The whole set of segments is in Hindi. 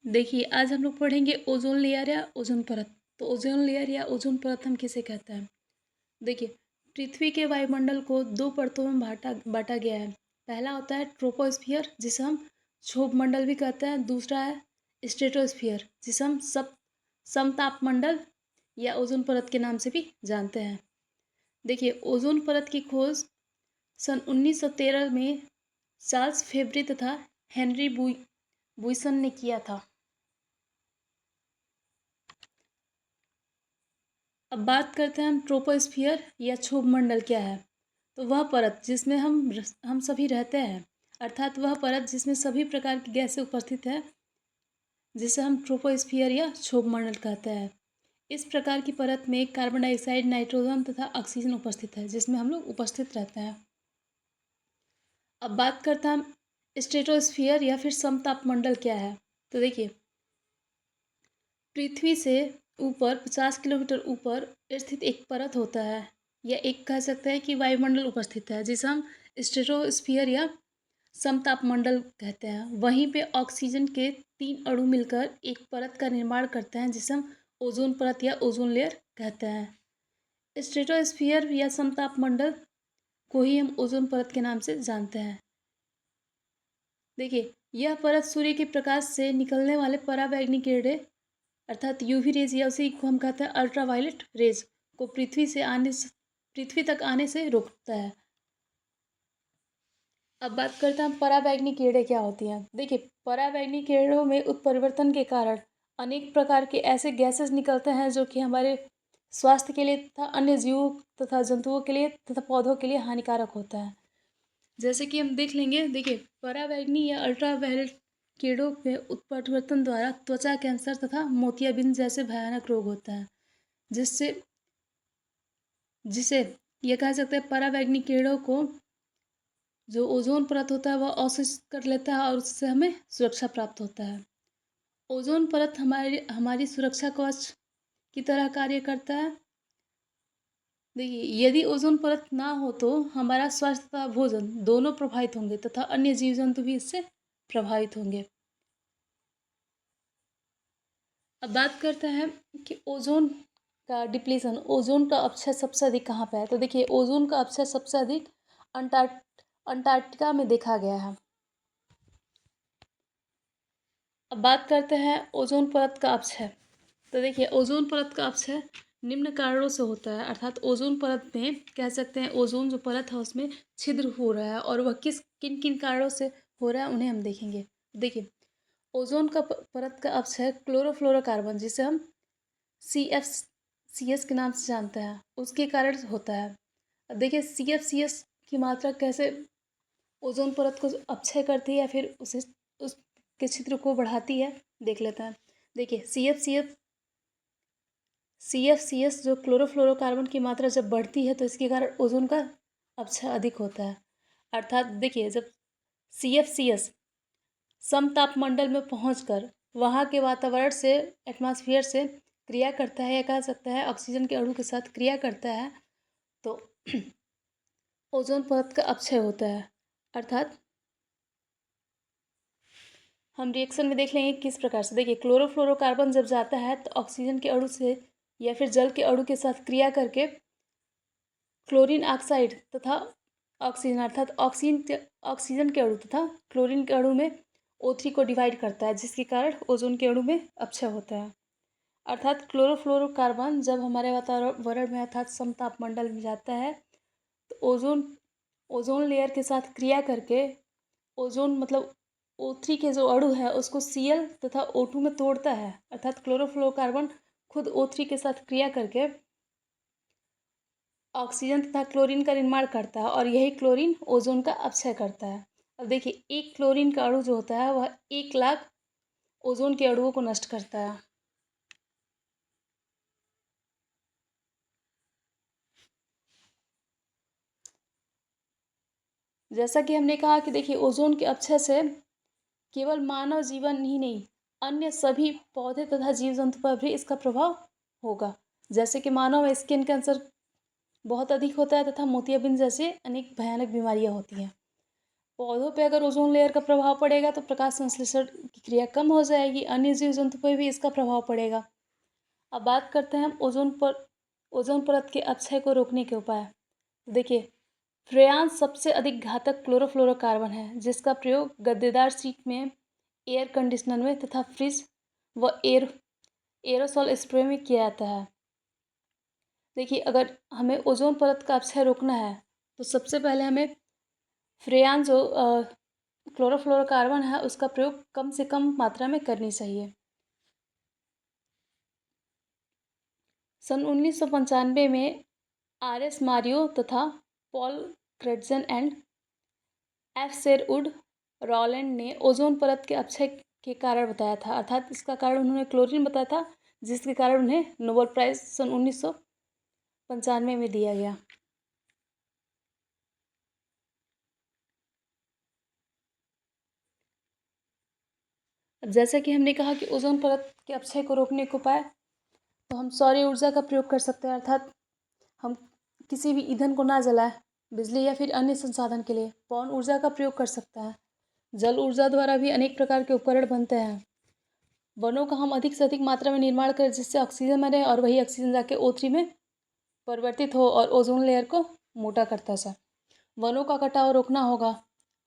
देखिए, आज हम लोग पढ़ेंगे ओज़ोन लेयर या ओज़ोन परत। तो ओज़ोन लेयर या ओज़ोन परत हम किसे कहते हैं? देखिए, पृथ्वी के वायुमंडल को 2 परतों में बाँटा बाँटा गया है। पहला होता है ट्रोपोस्फियर, जिसे हम क्षोभमंडल भी कहते हैं। दूसरा है स्ट्रेटोस्फियर, जिसे हम समतापमंडल या ओज़ोन परत के नाम से भी जानते हैं। देखिए, ओज़ोन परत की खोज सन 1913 में चार्ल्स फेब्री तथा हेनरी बुइसन ने किया था। अब बात करते हैं हम ट्रोपोस्फियर या क्षोभमंडल क्या है। तो वह परत जिसमें हम सभी रहते हैं, अर्थात वह परत जिसमें सभी प्रकार की गैसें उपस्थित है, जिसे हम ट्रोपोस्फियर या क्षोभमंडल कहते हैं। इस प्रकार की परत में कार्बन डाइऑक्साइड, नाइट्रोजन तथा ऑक्सीजन उपस्थित है, जिसमें हम लोग उपस्थित रहते हैं। अब बात करते हैं हम स्ट्रेटोस्फियर या फिर समतापमंडल क्या है। तो देखिए, पृथ्वी से ऊपर 50 किलोमीटर ऊपर स्थित एक परत होता है, या एक कह सकते हैं कि वायुमंडल उपस्थित है, जिसे हम स्ट्रेटोस्फियर या समतापमंडल कहते हैं। वहीं पे ऑक्सीजन के 3 अणु मिलकर एक परत का निर्माण करते हैं, जिसे हम ओजोन परत या ओजोन लेयर कहते हैं। स्ट्रेटोस्फियर या समतापमंडल को ही हम ओजोन परत के नाम से जानते हैं। देखिए, यह परत सूर्य के प्रकाश से निकलने वाले पराबैंगनी किरणें, अर्थात यूवी रेज, या उसी को हम कहते हैं अल्ट्रावायलेट रेज, को पृथ्वी तक आने से रोकता है। अब बात करते हैं पराबैंगनी किरणें क्या होती हैं। देखिए, पराबैंगनी किरणों में उत्परिवर्तन के कारण अनेक प्रकार के ऐसे गैसेस निकलते हैं जो कि हमारे स्वास्थ्य के लिए तथा अन्य जीवों तथा जंतुओं के लिए तथा पौधों के लिए हानिकारक होता है। जैसे कि हम देख लेंगे। देखिए, पराबैंगनी या अल्ट्रावायलेट किरणों में उत्परिवर्तन द्वारा त्वचा कैंसर तथा मोतियाबिंद जैसे भयानक रोग होता है, जिससे जिसे ये कह सकते हैं पराबैंगनी किरणों को जो ओजोन परत होता है वह अवशोषित कर लेता है, और उससे हमें सुरक्षा प्राप्त होता है। ओजोन परत हमारी हमारी सुरक्षा कवच की तरह कार्य करता है। देखिए, यदि ओजोन परत ना हो तो हमारा स्वास्थ्य तथा भोजन दोनों प्रभावित होंगे तथा अन्य जीव जंतु भी इससे प्रभावित होंगे। अब बात करते हैं कि ओजोन का डिप्लीशन, ओजोन का अपक्षय सबसे अधिक कहाँ पे है। तो देखिए, ओजोन का अपक्षय सबसे अधिक अंटार्कटिका में देखा गया है। अब बात करते हैं ओजोन परत का अपक्षय। तो देखिए, ओजोन परत का अपक्षय निम्न कारणों से होता है, अर्थात ओजोन परत में कह सकते हैं ओजोन जो परत है उसमें छिद्र हो रहा है, और वह किन किन कारणों से हो रहा है उन्हें हम देखेंगे। देखिए, ओजोन का परत का अपक्षय क्लोरोफ्लोरोकार्बन, जिसे हम CFCS के नाम से जानते हैं, उसके कारण होता है। अब देखिए, CFCS की मात्रा कैसे ओजोन परत को अपक्षय करती है या फिर उसके छिद्र को बढ़ाती है, देख लेते हैं। देखिए, CFCS जो क्लोरोफ्लोरोकार्बन की मात्रा जब बढ़ती है तो इसके कारण ओजोन का अपक्षय अधिक होता है। अर्थात देखिए, जब CFCS समतापमंडल में पहुंचकर वहाँ के वातावरण से, एटमॉस्फेयर से क्रिया करता है, या कह सकता है ऑक्सीजन के अणु के साथ क्रिया करता है, तो ओजोन परत का अपक्षय होता है। अर्थात हम रिएक्शन में देख लेंगे किस प्रकार से। देखिए, क्लोरोफ्लोरोकार्बन जब जाता है तो ऑक्सीजन के अणु से या फिर जल के अणु के साथ क्रिया करके क्लोरीन ऑक्साइड तथा ऑक्सीजन, अर्थात ऑक्सीजन के अणु तथा क्लोरीन के अणु में O3 को डिवाइड करता है, जिसके कारण ओजोन के अणु में अपक्षय होता है। अर्थात क्लोरोफ्लोरोकार्बन जब हमारे वातावरण में, अर्थात समतापमंडल में जाता है, तो ओजोन लेयर के साथ क्रिया करके ओजोन मतलब O3 के जो अणु है उसको Cl तथा O2 में तोड़ता है। अर्थात क्लोरोफ्लोरोकार्बन खुद O3 के साथ क्रिया करके ऑक्सीजन तथा क्लोरीन का निर्माण करता है, और यही क्लोरीन ओजोन का अपक्षय करता है। अब देखिए, एक क्लोरीन का अणु जो होता है वह 1,00,000 ओजोन के अणुओं को नष्ट करता है। जैसा कि हमने कहा कि देखिए, ओजोन के अपक्षय से केवल मानव जीवन ही नहीं, अन्य सभी पौधे तथा जीव जंतु पर भी इसका प्रभाव होगा। जैसे कि मानव में स्किन कैंसर बहुत अधिक होता है तथा मोतियाबिंद जैसे अनेक भयानक बीमारियां होती हैं। पौधों पे अगर ओजोन लेयर का प्रभाव पड़ेगा तो प्रकाश संश्लेषण की क्रिया कम हो जाएगी, अन्य जीव जंतु पर भी इसका प्रभाव पड़ेगा। अब बात करते हैं हम ओजोन परत के अपक्षय को रोकने के उपाय। तो देखिए, फ्रेयान सबसे अधिक घातक क्लोरोफ्लोरोकार्बन है, जिसका प्रयोग गद्देदार शीट में, एयर कंडीशनर में तथा फ्रिज व एरोसॉल स्प्रे में किया जाता है। देखिए, अगर हमें ओजोन परत का अपक्षय रोकना है तो सबसे पहले हमें फ्रेयान जो क्लोरोफ्लोरोकार्बन है उसका प्रयोग कम से कम मात्रा में करनी चाहिए। सन 1995 में आर.एस. मारियो तथा Paul Crutzen and F. Sherwood Rowland ozone ओजोन परत के अपक्षय के कारण बताया था, अर्थात इसका कारण उन्होंने क्लोरीन बताया था, जिसके कारण उन्हें नोबेल प्राइज़ सन 1995 में दिया गया। जैसे कि हमने कहा कि ओजोन परत के अपक्षय को रोकने के उपाय, तो हम सौर ऊर्जा का प्रयोग कर सकते हैं, अर्थात हम किसी भी ईंधन को ना जलाएं, बिजली या फिर अन्य संसाधन के लिए पवन ऊर्जा का प्रयोग कर सकते हैं। जल ऊर्जा द्वारा भी अनेक प्रकार के उपकरण बनते हैं। वनों का हम अधिक से अधिक मात्रा में निर्माण करें, जिससे ऑक्सीजन में रहे और वही ऑक्सीजन जाके O3 में परिवर्तित हो और ओजोन लेयर को मोटा करता है। वनों का कटाव रोकना होगा।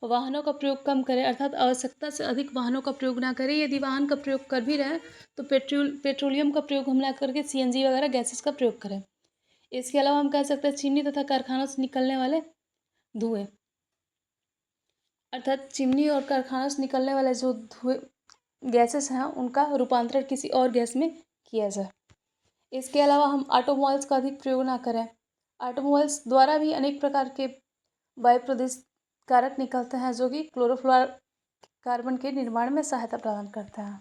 वाहनों का प्रयोग कम करें, अर्थात आवश्यकता से अधिक वाहनों का प्रयोग ना करें। यदि वाहन का प्रयोग कर भी रहे हैं तो पेट्रोलियम का प्रयोग हम ना करके CNG वगैरह गैसेस का प्रयोग करें। इसके अलावा हम कह सकते हैं चिमनी तथा कारखानों से निकलने वाले धुएं, अर्थात चिमनी और कारखानों से निकलने वाले जो धुएं गैसेस हैं उनका रूपांतरण किसी और गैस में किया जाए। इसके अलावा हम ऑटोमोबाइल्स का अधिक प्रयोग ना करें। ऑटोमोबाइल्स द्वारा भी अनेक प्रकार के वायु प्रदूषण कारक निकलते हैं, जो कि क्लोरोफ्लोरोकार्बन के निर्माण में सहायता प्रदान करते हैं।